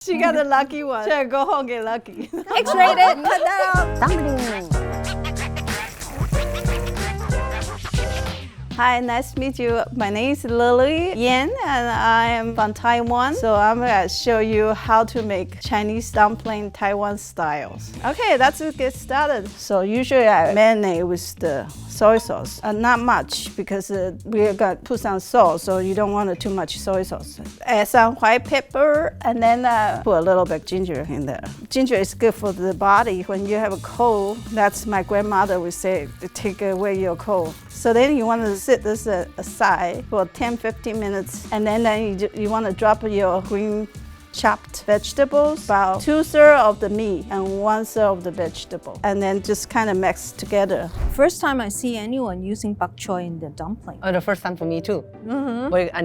She got the lucky one. She go home get lucky. X-rated. Cut that out. Dumpling. Hi, nice to meet you. My name is Lili Yang and I am from Taiwan. So I'm gonna show you how to make Chinese dumpling Taiwan styles. Okay, let's get started. So usually I marinate with the soy sauce. Not much because we're gonna put some salt, so you don't want too much soy sauce. Add some white pepper and then put a little bit ginger in there. Ginger is good for the body. When you have a cold, that's my grandmother would say, take away your cold. So then you want to sit this aside for 10-15 minutes, and then you want to drop your green chopped vegetables, about 2/3 of the meat and 1/3 of the vegetable, and then just kind of mix together. First time I see anyone using bok choy in the dumpling. Oh, the first time for me too. I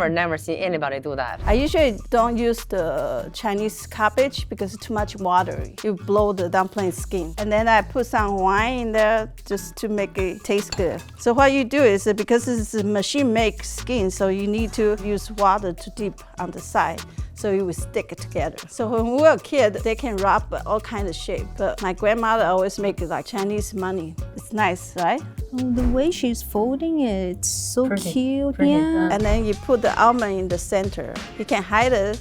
never see anybody do that. I usually don't use the Chinese cabbage because it's too much water. You blow the dumpling skin. And then I put some wine in there just to make it taste good. So what you do is because it's a machine-made skin, so you need to use water to dip on the side, so it will stick together. So when we were a kid, they can wrap all kinds of shape. But my grandmother always make it like Chinese money. It's nice, right? Oh, the way she's folding it, it's so Pretty, cute. pretty, Yeah. And then you put the almond in the center. You can hide it.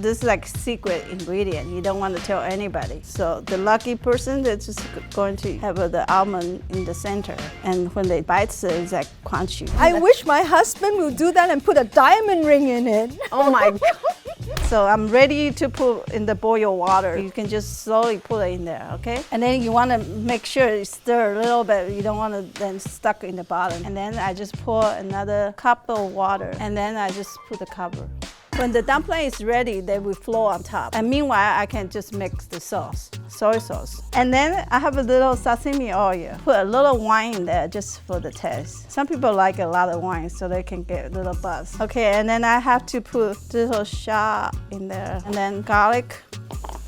This is like secret ingredient. You don't want to tell anybody. So the lucky person, they're just going to have the almond in the center. And when they bite it, it's like crunchy. I wish my husband would do that and put a diamond ring in it. Oh my God. So I'm ready to put in the boil water. You can just slowly put it in there, okay? And then you want to make sure you stir a little bit. You don't want to then stuck in the bottom. And then I just pour another cup of water, and then I just put the cover. When the dumpling is ready, they will flow on top. And meanwhile, I can just mix the sauce, soy sauce. And then I have a little sesame oil. Put a little wine in there just for the taste. Some people like a lot of wine so they can get a little buzz. Okay, and then I have to put little shallot in there, and then garlic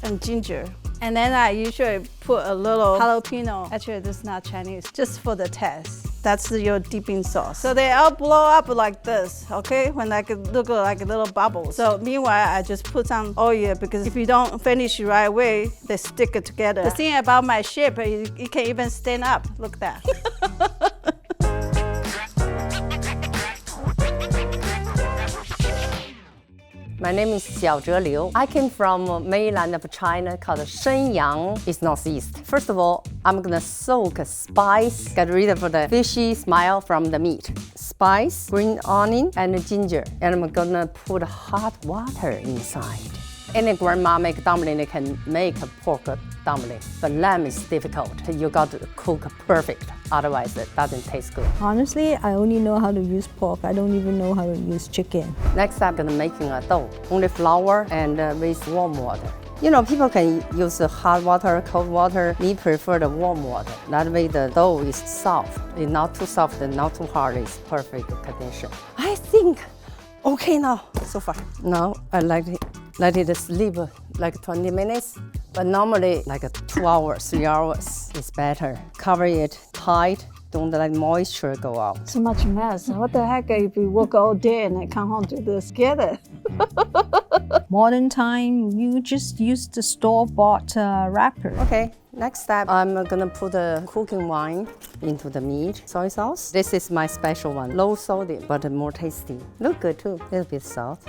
and ginger. And then I usually put a little jalapeno. Actually, this is not Chinese, just for the taste. That's your dipping sauce. So they all blow up like this, okay? When I could look like a little bubble. So meanwhile, I just put some oil because if you don't finish right away, they stick it together. The thing about my shape, it can even stand up. Look at that. My name is XiaoZhe Liu. I came from mainland of China called Shenyang. It's northeast. First of all, I'm gonna soak spice, get rid of the fishy smell from the meat. Spice, green onion, and ginger. And I'm gonna put hot water inside. Any grandma make dumpling, they can make a pork dumpling, but lamb is difficult. You got to cook perfect, otherwise it doesn't taste good. Honestly, I only know how to use pork. I don't even know how to use chicken. Next, I'm gonna making a dough. Only flour and with warm water. You know, people can use the hot water, cold water. Me prefer the warm water. That way the dough is soft. It's not too soft and not too hard. It's perfect condition. I think okay now, so far. Now I let it sleep like 20 minutes, but normally like 2 hours, 3 hours is better. Cover it tight, don't let moisture go out. So much mess. What the heck if you work all day and then come home to this? Get it. Modern time, you just use the store-bought wrapper. Okay, next step, I'm gonna put the cooking wine into the meat. Soy sauce. This is my special one, low sodium, but more tasty. Look good too, a little bit salt.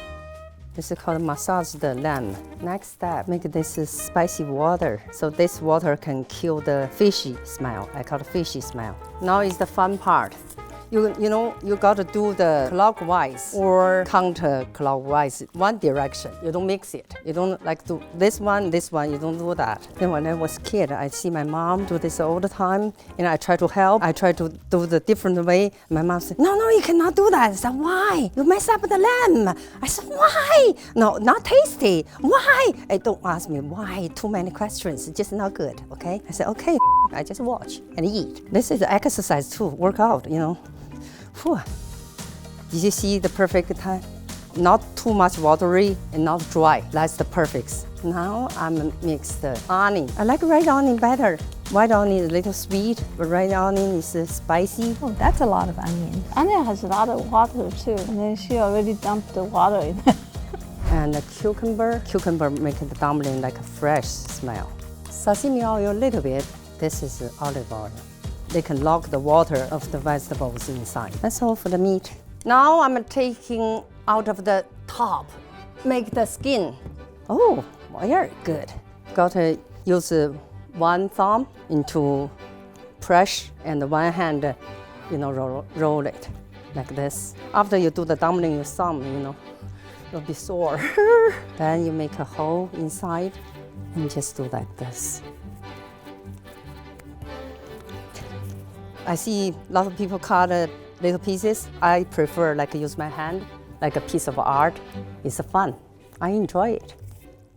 This is called massage the lamb. Next step, make this spicy water. So this water can kill the fishy smell. I call it fishy smell. Now is the fun part. You know, you got to do the clockwise or counterclockwise, one direction. You don't mix it. You don't like do this one, you don't do that. Then when I was a kid, I see my mom do this all the time, and I try to help. I try to do the different way. My mom said, no, you cannot do that. I said, why? You mess up the lamb. I said, why? No, not tasty. Why? Hey, don't ask me why. Too many questions. It's just not good, okay? I said, okay, I just watch and eat. This is exercise too, work out, you know. Whew. Did you see the perfect time? Not too much watery and not dry. That's the perfect. Now I'm mix the onion. I like red onion better. White onion is a little sweet, but red onion is spicy. Oh, that's a lot of onion. Onion has a lot of water too. And then she already dumped the water in there. and the cucumber. Cucumber make the dumpling like a fresh smell. Sesame oil a little bit. This is olive oil. They can lock the water of the vegetables inside. That's all for the meat. Now I'm taking out of the top, make the skin. Oh, very good. Got to use one thumb into press and one hand, roll it like this. After you do the dumpling, your thumb, will be sore. Then you make a hole inside and just do like this. I see a lot of people cut little pieces. I prefer use my hand, like a piece of art. It's fun. I enjoy it.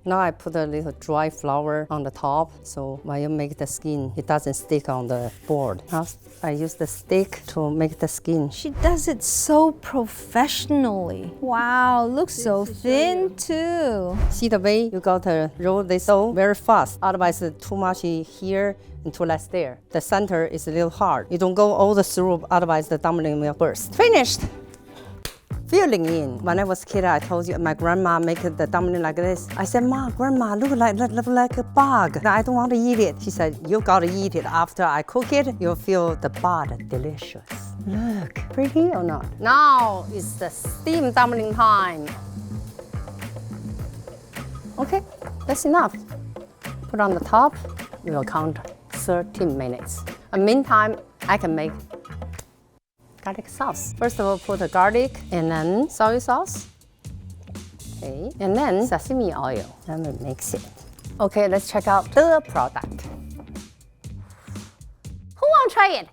Now I put a little dry flour on the top, so when you make the skin, it doesn't stick on the board. Now I use the stick to make the skin. She does it so professionally. Wow, looks so thin too. See the way you got to roll this dough very fast. Otherwise, too much here and too less there. The center is a little hard. You don't go all the through, otherwise the dumpling will burst. Finished. Filling in. When I was a kid, I told you my grandma make the dumpling like this. I said, "Mom, Grandma, look like a bug. I don't want to eat it." She said, "You gotta eat it. After I cook it, you'll feel the bud delicious." Look, pretty or not? Now is the steam dumpling time. Okay, that's enough. Put on the top. We will count 13 minutes. In the meantime, I can make garlic sauce. First of all, put the garlic and then soy sauce. Okay, and then sesame oil. Then we mix it. Okay, let's check out the product. Who want to try it?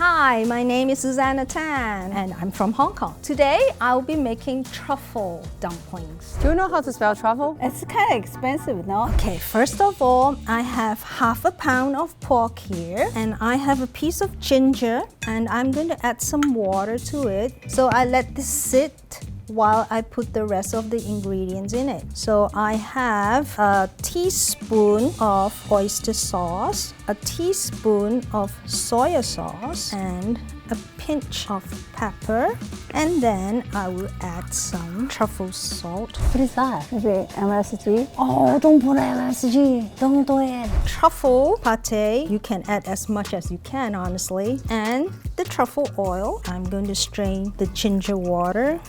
Hi, my name is Susana Tan and I'm from Hong Kong. Today I'll be making truffle dumplings. Do you know how to spell truffle? It's kind of expensive, no? Okay, first of all, I have half a pound of pork here and I have a piece of ginger and I'm going to add some water to it. So I let this sit while I put the rest of the ingredients in it. So I have a teaspoon of oyster sauce, a teaspoon of soy sauce, and a pinch of pepper, and then I will add some truffle salt. What is that? Is it MSG? Oh, don't put MSG. Don't do it. Truffle pate, you can add as much as you can, honestly. And the truffle oil, I'm going to strain the ginger water.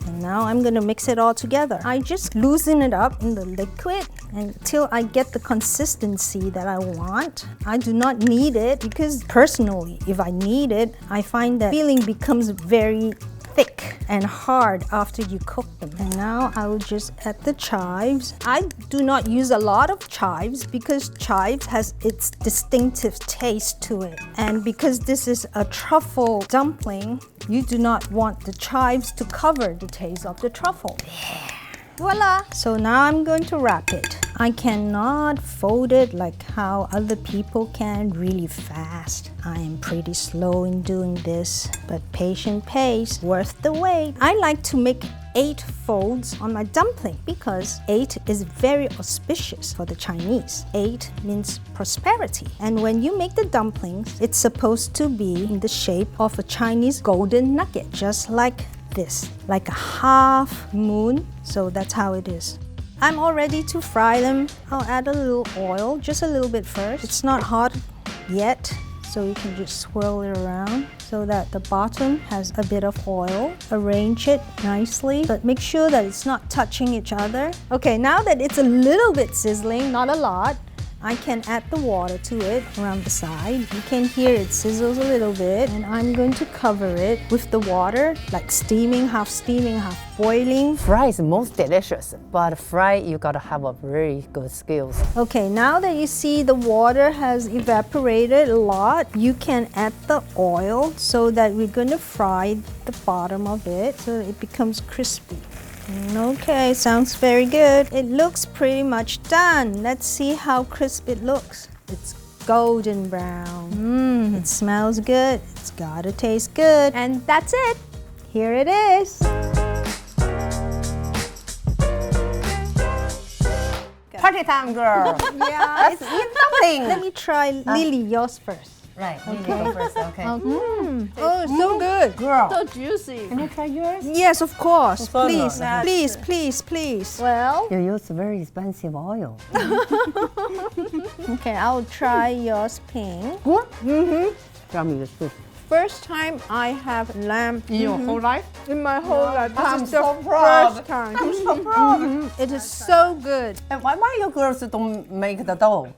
And now I'm going to mix it all together. I just loosen it up in the liquid until I get the consistency that I want. I do not knead it because personally, if I knead it, I find that filling becomes very thick and hard after you cook them. And now I will just add the chives. I do not use a lot of chives because chives has its distinctive taste to it. And because this is a truffle dumpling, you do not want the chives to cover the taste of the truffle. Voila! So now I'm going to wrap it. I cannot fold it like how other people can really fast. I am pretty slow in doing this, but patient pays, worth the wait. I like to make 8 folds on my dumpling because 8 is very auspicious for the Chinese. 8 means prosperity. And when you make the dumplings, it's supposed to be in the shape of a Chinese golden nugget, just like this, like a half moon. So that's how it is. I'm all ready to fry them. I'll add a little oil, just a little bit first. It's not hot yet, so you can just swirl it around so that the bottom has a bit of oil. Arrange it nicely, but make sure that it's not touching each other. Okay, now that it's a little bit sizzling, not a lot, I can add the water to it around the side. You can hear it sizzles a little bit, and I'm going to cover it with the water, like steaming, half boiling. Fry is most delicious, but fry you gotta have a very good skills. Okay, now that you see the water has evaporated a lot, you can add the oil so that we're going to fry the bottom of it so it becomes crispy. Okay, sounds very good. It looks pretty much done. Let's see how crisp it looks. It's golden brown. It smells good. It's gotta taste good. And that's it. Here it is. Party time, girl. Yeah, Let's eat dumpling. let me try Lili, yours first. Right. You go first. Okay. Oh, it's so good. Girl, So juicy. can I try yours? Yes, of course. Susana. Please, That's please, it. please, please. Well, You use very expensive oil. okay, I'll try yours pink. Tell me the truth. First time I have lamb In your whole life? in my whole life. This I'm is the so proud. first time. I'm so proud. It is so good. And why you girls don't make the dough?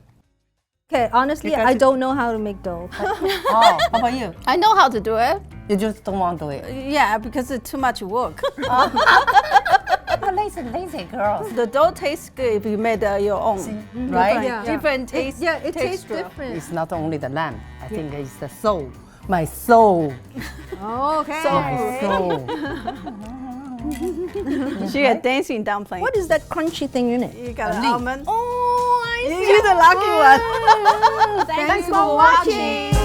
Okay, honestly, Because I don't know how to make dough. Oh, how about you? I know how to do it. You just don't want to do it. Yeah, because it's too much work. Lazy girls. The dough tastes good if you made your own. Right? Yeah. Different taste. It tastes texture. different. It's not only the lamb. I think it's the soul. My soul. Okay. My soul. She a dancing dumpling. What is that crunchy thing in it? You got an leaf. almond. Oh, I see. You're the lucky one. Thanks for watching.